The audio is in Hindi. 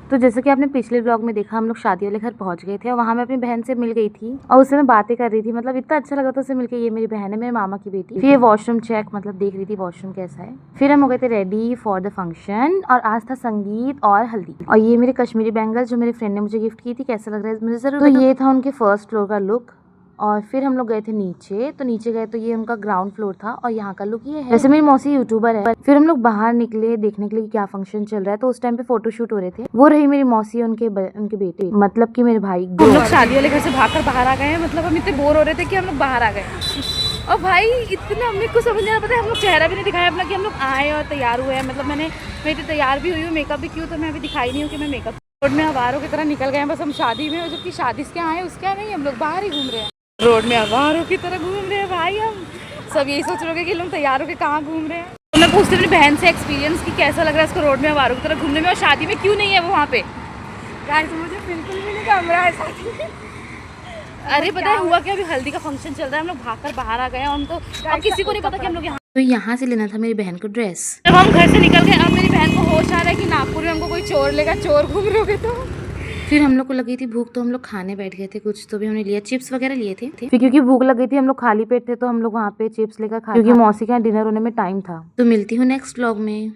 तो जैसे कि आपने पिछले ब्लॉग में देखा, हम लोग शादी वाले घर पहुंच गए थे और वहां मैं अपनी बहन से मिल गई थी और उससे मैं बातें कर रही थी। मतलब इतना अच्छा लगा था उससे मिलकर। ये मेरी बहन है, मेरे मामा की बेटी। फिर ये वॉशरूम चेक मतलब देख रही थी वॉशरूम कैसा है। फिर हम हो गए थे रेडी फॉर द फंक्शन और आज था संगीत और हल्दी। और ये मेरे कश्मीरी बैंगल जो मेरे फ्रेंड ने मुझे गिफ्ट की थी, कैसा लग रहा है मुझे जरूर। तो ये था उनके फर्स्ट फ्लोर का लुक। और फिर हम लोग गए थे नीचे, तो नीचे गए तो ये उनका ग्राउंड फ्लोर था और यहाँ का लुक ये है। वैसे मेरी मौसी यूट्यूबर है। फिर हम लोग बाहर निकले देखने के लिए क्या फंक्शन चल रहा है, तो उस टाइम पे फोटोशूट हो रहे थे। वो रही मेरी मौसी, उनके बेटे, मतलब कि मेरे भाई। हम लोग शादी वाले घर से भागकर बाहर आ गए हैं। मतलब हम इतने बोर हो रहे थे कि हम लोग बाहर आ गए। और भाई इतना मेरे को समझ नहीं आ पता है, हम लोग चेहरा भी नहीं दिखाया अपना कि हम लोग आए और तैयार हुए हैं। मतलब मैं इतनी तैयार भी हुई हूँ, मेकअप भी क्यों, तो मैं अभी दिखाई नहीं हूँ कि मैं मेकअप। रोड में अवारों की तरह निकल गए हैं बस हम शादी में, जबकि शादी से आए उसके यहाँ नहीं, हम लोग बाहर ही घूम रहे हैं। रोड में अवारों की तरह घूम रहे हैं भाई। हम सब यही सोच रहे कि लोग तैयार होकर कहाँ घूम रहे हैं। तो मैं पूछती अपनी बहन से एक्सपीरियंस कि कैसा लग रहा है इसको रोड में अवारों की तरह घूमने में, और शादी में क्यों नहीं है वो वहाँ पे। गाइस मुझे बिल्कुल भी नहीं घूम रहा है शादी में। अरे पता है हुआ क्या, अभी हल्दी का फंक्शन चल रहा है, हम लोग भागकर बाहर आ गए हैं। उनको अब किसी को नहीं पता कि हम लोग यहाँ। तो यहाँ से लेना था मेरी बहन को ड्रेस। जब हम घर से निकल गए, अब मेरी बहन को होश आ रहा है कि नागपुर में हमको कोई चोर लेगा, चोर घूम रहे होगे। तो फिर हम लोग को लगी थी भूख, तो हम लोग खाने बैठ गए थे कुछ। तो भी हमने लिया, चिप्स वगैरह लिए थे। फिर क्योंकि भूख लगी थी, हम लोग खाली पेट थे, तो हम लोग वहाँ पे चिप्स लेकर खा, क्योंकि मौसी के यहाँ डिनर होने में टाइम था। तो मिलती हूँ नेक्स्ट व्लॉग में।